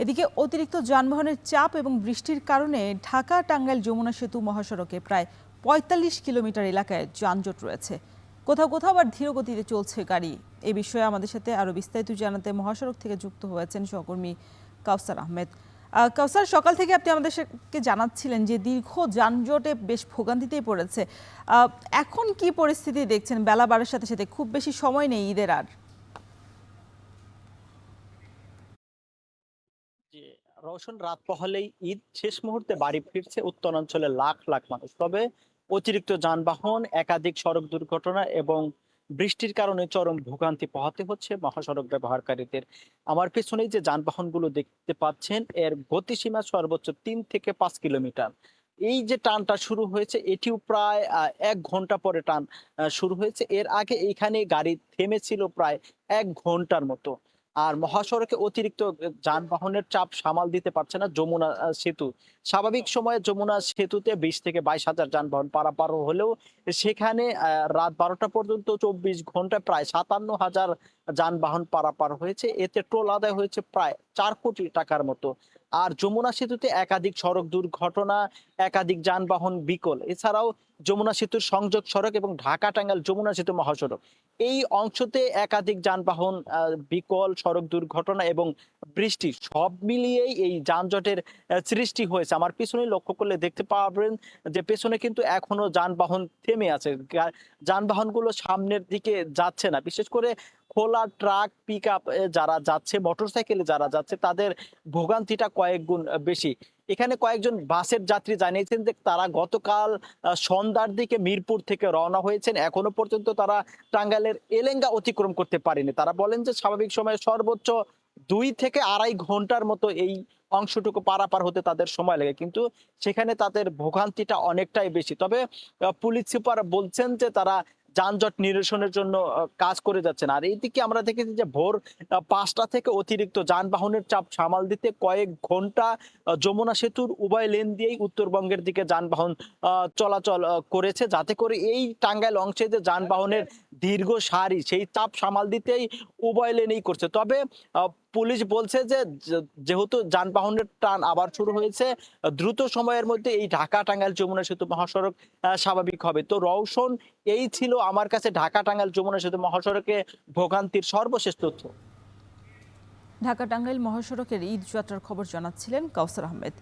এদিকে অতিরিক্ত যানবাহনের চাপ এবং বৃষ্টির কারণে ঢাকা-টাঙ্গাইল যমুনা সেতু মহাসড়কে প্রায় ৪৫ কিলোমিটার এলাকায় যানজট রয়েছে। কোথাও কোথাও আবার ধীর গতিতে চলছে গাড়ি। এ বিষয়ে আমাদের সাথে আরো বিস্তারিত জানাতে মহাসড়ক থেকে যুক্ত হয়েছেন সহকর্মী কাউসার আহমেদ। কাউসার, সকাল থেকে আপনি আমাদেরকে জানাচ্ছিলেন যে দীর্ঘ যানজটে বেশ ভোগান্তিতেই পড়েছে। এখন কি পরিস্থিতি দেখছেন? বেলা বাড়ার সাথে সাথে খুব বেশি সময় নেই ঈদের আর। জি, রওশন, রাত পোহালেই ঈদ শেষ মুহূর্তে বাড়ি ফিরছে উত্তরাঞ্চলের লাখ লাখ মানুষ। তবে অতিরিক্ত যানবাহন, একাধিক সড়ক দুর্ঘটনা এবং বৃষ্টির কারণে চরম ভোগান্তি পোহাতে হচ্ছে মহাসড়ক ব্যবহারকারীদের। আমার পেছনেই যে যানবাহনগুলো দেখতে পাচ্ছেন, এর গতিসীমা সর্বোচ্চ 3 থেকে 5 কিলোমিটার। এই যে টানটা শুরু হয়েছে, এটিও প্রায় 1 ঘন্টা পরে টান শুরু হয়েছে। এর আগে এইখানে গাড়ি থেমেছিল প্রায় 1 ঘন্টার মতো। আর মহাসড়কে অতিরিক্ত যানবাহনের চাপ সামাল দিতে পারছে না যমুনা সেতু। স্বাভাবিক সময়ে যমুনা সেতুতে 20 থেকে 22 হাজার যানবাহন পারাপার হলেও সেখানে রাত 12টা পর্যন্ত 24 ঘন্টায় প্রায় 57 হাজার যানবাহন পারাপার হয়েছে। এতে টোল আদায় হয়েছে প্রায় 4 কোটি টাকার মতো। আর যমুনা সেতুতে একাধিক সড়ক দুর্ঘটনা, একাধিক যানবাহন বিকল। এছাড়াও যমুনা সেতুর সংযোগ সড়ক এবং ঢাকা-টাঙ্গাইল যমুনা সেতু মহাসড়ক, এই অংশতে একাধিক যানবাহন বিকল, সড়ক দুর্ঘটনা এবং বৃষ্টি সব মিলিয়েই এই যানজটের সৃষ্টি হয়েছে। আমার পিছনে লক্ষ্য করলে দেখতে পাবেন যে পেছনে কিন্তু এখনো যানবাহন থেমে আছে। যানবাহনগুলো সামনের দিকে যাচ্ছে না। বিশেষ করে খোলা ট্রাক, পিকআপ যারা যাচ্ছে, মোটরসাইকেলে যারা যাচ্ছে, তাদের ভোগান্তিটা কয়েক গুণ বেশি। এখানে কয়েকজন বাসের যাত্রী জানিয়েছেন যে তারা গতকাল সন্ধ্যার দিকে মিরপুর থেকে রওনা হয়েছেন। এখনো পর্যন্ত তারা টাঙ্গাইলের এলেঙ্গা অতিক্রম করতে পারেনি। তারা বলেন যে স্বাভাবিক সময়ে সর্বোচ্চ 2 থেকে 2.5 ঘন্টার মতো এই অংশটুকু পারাপার হতে তাদের সময় লাগে, কিন্তু সেখানে তাদের ভোগান্তিটা অনেকটাই বেশি। তবে পুলিশ সুপার বলছেন যে তারা যানজট নিরসনের জন্য কাজ করে যাচ্ছেন। আর এইদিকে আমরা দেখেছি যে ভোর 5টা থেকে অতিরিক্ত যানবাহনের চাপ সামাল দিতে কয়েক ঘন্টা যমুনা সেতুর উভয় লেন দিয়েই উত্তরবঙ্গের দিকে যানবাহন চলাচল করেছে, যাতে করে এই টাঙ্গাইল অংশে যে যানবাহনের দীর্ঘ সারি, সেই চাপ সামাল দিতেই উভয় লেনেই করছে। তবে পুলিশ বলছে যে যেহেতু যানবাহনের টান আবার শুরু হয়েছে, দ্রুত সময়ের মধ্যে এই ঢাকা-টাঙ্গাইল যমুনা সেতু মহাসড়ক স্বাভাবিক হবে। তো রওশন, এই ছিল আমার কাছে ঢাকা-টাঙ্গাইল যমুনা সেতু মহাসড়কে ভোগান্তির সর্বশেষ তথ্য। ঢাকা-টাঙ্গাইল মহাসড়কের ঈদ যাত্রার খবর জানাচ্ছিলেন কাউসার আহমেদ।